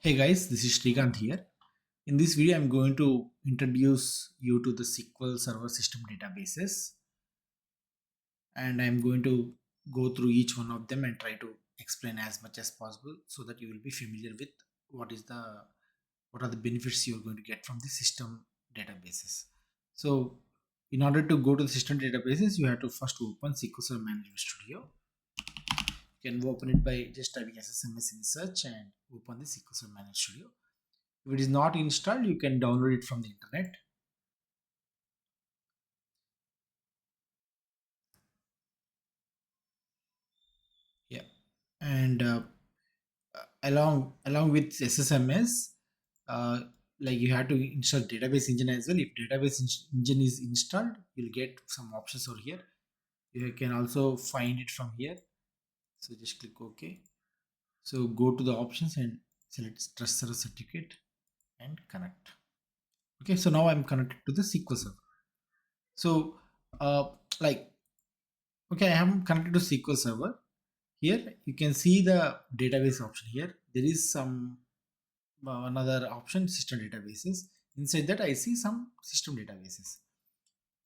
Hey guys, this is Srikanth here. In this video, I'm going to introduce you to the SQL Server System Databases, and I'm going to go through each one of them and try to explain as much as possible so that you will be familiar with what are the benefits you're going to get from the system databases. So, in order to go to the system databases, you have to first open SQL Server Management Studio. You can open it by just typing SSMS in search and open the SQL Server Management Studio. If it is not installed, you can download it from the internet. Yeah, and along with SSMS, uh, like you have to install database engine as well. If database engine is installed, you'll get some options over here. You can also find it from here. So just click OK. So go to the options and select Trust Server Certificate and connect. Okay, so now I'm connected to the SQL Server. So like okay, I am connected to SQL Server. Here you can see the database option. Here there is some another option, system databases. Inside that I see some system databases.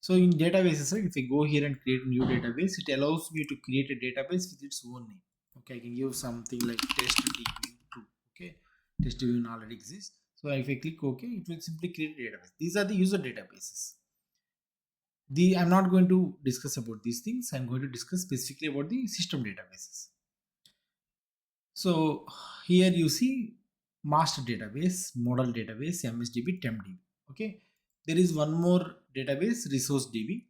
So in databases, right, if I go here and create a new database, it allows me to create a database with its own name. Okay, I can give something like testdb2. Okay, testdb already exists. So if I click OK, it will simply create a database. These are the user databases. I'm not going to discuss about these things. I'm going to discuss specifically about the system databases. So here you see master database, model database, MSDB, TempDB. Okay, there is one more database, resource DB,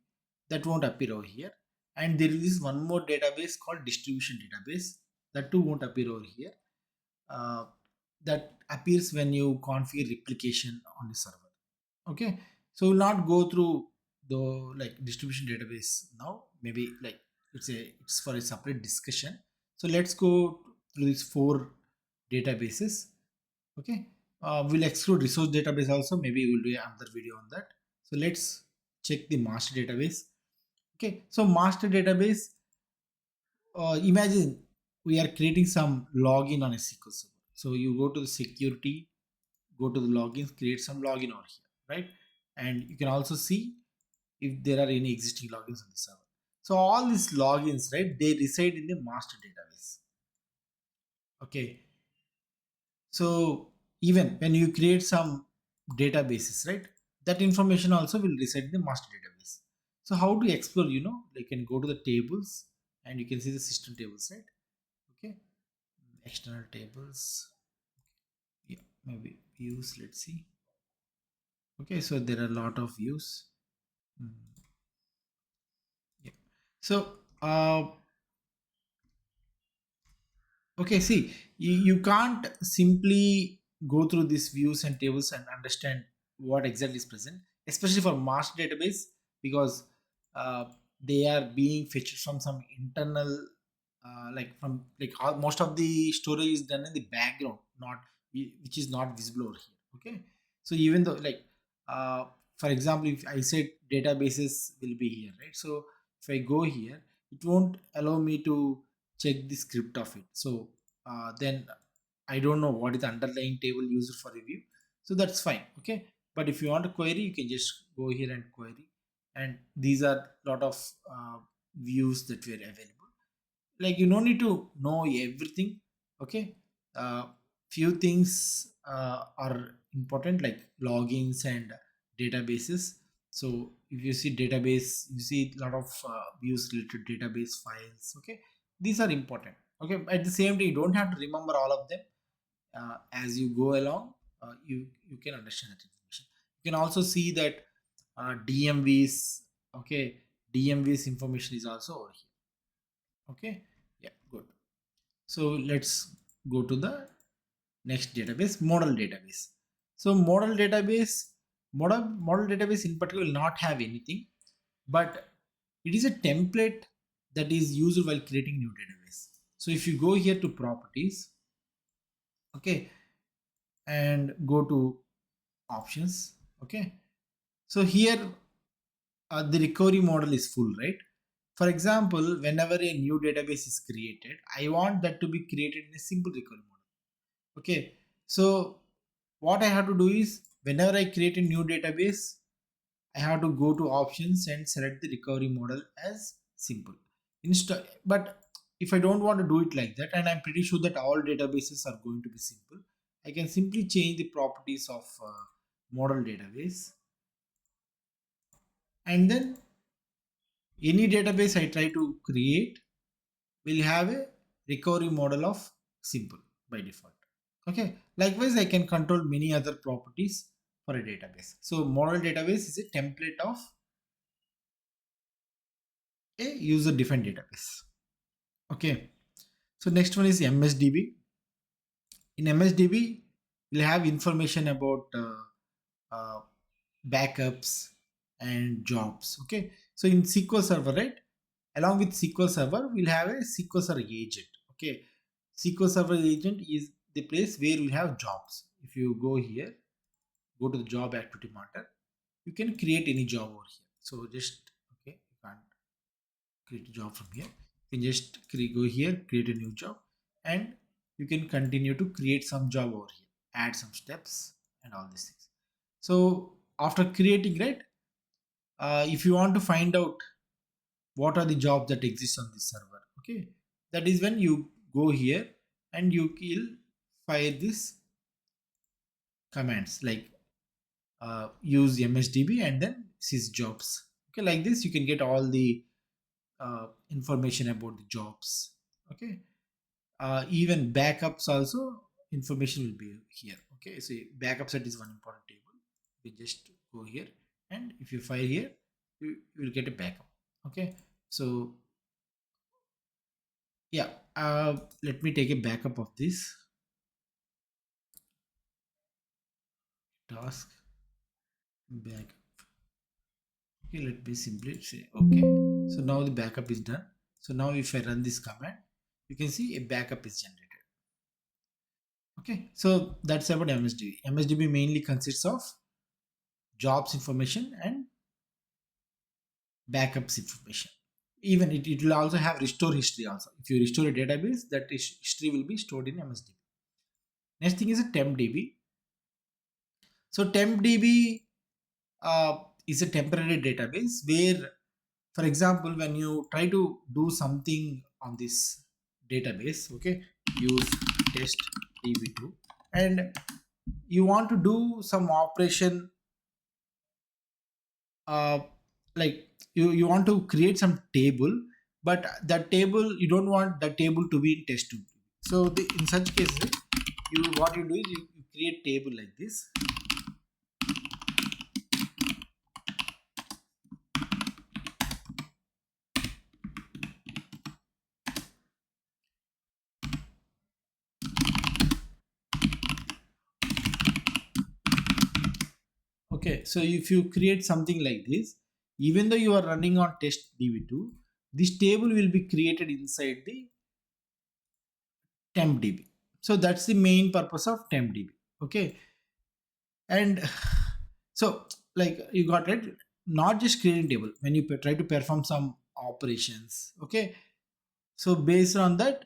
that won't appear over here, and there is one more database called distribution database that too won't appear over here. That appears when you configure replication on the server. Okay, so we'll not go through the like distribution database now. Maybe like it's for a separate discussion. So let's go through these four databases. Okay, we'll exclude resource database also. Maybe we'll do another video on that. So let's check the master database. Okay, so master database, imagine we are creating some login on a SQL server. So you go to the security, go to the logins, create some login over here, right? And you can also see if there are any existing logins on the server. So all these logins, right, they reside in the master database. Okay, so even when you create some databases, right, that information also will reside in the master database. So how to explore, you can go to the tables and you can see the system tables, right? Okay, external tables. Yeah, maybe views. Let's see. Okay, so there are a lot of views. Yeah. So okay, see, you can't simply go through these views and tables and understand what exactly is present, especially for master database, because uh, they are being fetched from some internal, most of the storage is done in the background, not which is not visible over here. Okay, so even though uh, for example, if I said databases will be here, right? So if I go here, it won't allow me to check the script of it. So then I don't know what is the underlying table used for review. So that's fine. Okay. But if you want to query, you can just go here and query. And these are a lot of views that were available. Like you don't need to know everything. Okay. Few things are important, like logins and databases. So if you see database, you see a lot of views related to database files. Okay, these are important. Okay, at the same time, you don't have to remember all of them. As you go along, you can understand that information. You can also see that DMVs. Okay, DMVs information is also over here. Okay, yeah, good. So let's go to the next database, model database. So model database in particular will not have anything, but it is a template that is used while creating new database. So if you go here to properties, okay, and go to options, okay, so here the recovery model is full, right? For example, whenever a new database is created, I want that to be created in a simple recovery model. Okay, So what I have to do is, whenever I create a new database, I have to go to options and select the recovery model as simple. But if I don't want to do it like that, and I'm pretty sure that all databases are going to be simple, I can simply change the properties of model database, and then any database I try to create will have a recovery model of simple by default. Okay, likewise I can control many other properties for a database. So model database is a template of a user defined database. Okay, so next one is MSDB. In MSDB we'll have information about uh, backups and jobs. Okay, so in SQL Server, right, along with SQL Server we'll have a SQL Server agent. Okay, SQL Server agent is the place where we have jobs. If you go here, go to the job activity monitor, you can create any job over here. So just, okay, you can't create a job from here. You can just go here, create a new job, and you can continue to create some job over here, add some steps and all these things. So after creating, right, if you want to find out what are the jobs that exist on this server, okay, that is when you go here and you will fire this commands like use MSDB and then sys jobs. Okay, like this you can get all the information about the jobs. Okay, even backups also information will be here. Okay, so backup set is one important table. We just go here, and if you fire here, you will get a backup. Okay, so yeah, let me take a backup of this task backup. Okay, let me simply say okay. So now the backup is done. So now if I run this command, you can see a backup is generated. Okay, so that's about MSDB. MSDB mainly consists of jobs information and backups information. Even it will also have restore history also. If you restore a database, that history will be stored in MSDB. Next thing is a tempdb. So tempdb is a temporary database where, for example, when you try to do something on this database, okay, use test db2, and you want to do some operation, uh, like you want to create some table, but that table you don't want the table to be in test tube. So in such cases, you what you do is you create table like this. Okay, so if you create something like this, even though you are running on test db2, this table will be created inside the tempdb. So that's the main purpose of tempdb. Okay, and so like you got it, not just creating table when you try to perform some operations. Okay, so based on that,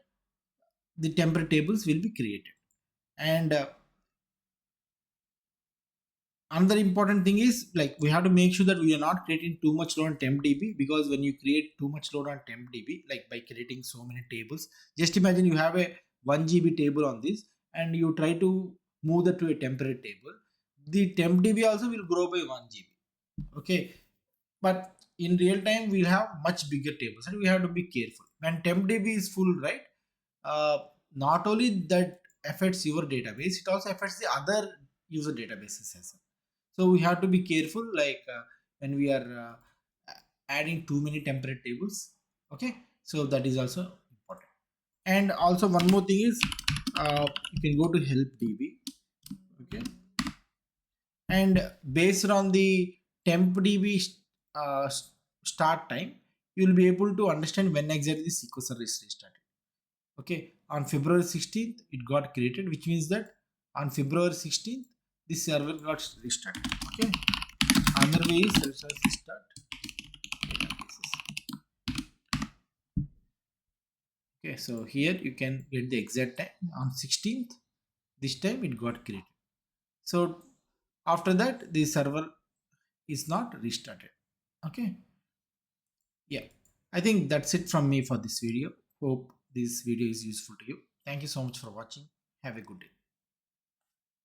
the temporary tables will be created. And another important thing is, like, we have to make sure that we are not creating too much load on tempdb, because when you create too much load on tempdb, like by creating so many tables, just imagine you have a 1 GB table on this and you try to move that to a temporary table, the tempdb also will grow by 1 GB. Okay, but in real time we'll have much bigger tables and we have to be careful when tempdb is full, right? uh, Not only that affects your database, it also affects the other user databases as well. So we have to be careful, like when we are adding too many temporary tables. Okay, so that is also important. And also one more thing is, you can go to help db. Okay, and based on the tempdb uh, start time, you will be able to understand when exactly the SQL server is restarted. Okay, on February 16th it got created, which means that on February 16th this server got restarted. Okay, another way is restart databases. Okay, so here you can get the exact time on 16th This time it got created. So after that, the server is not restarted. Okay. Yeah. I think that's it from me for this video. Hope this video is useful to you. Thank you so much for watching. Have a good day.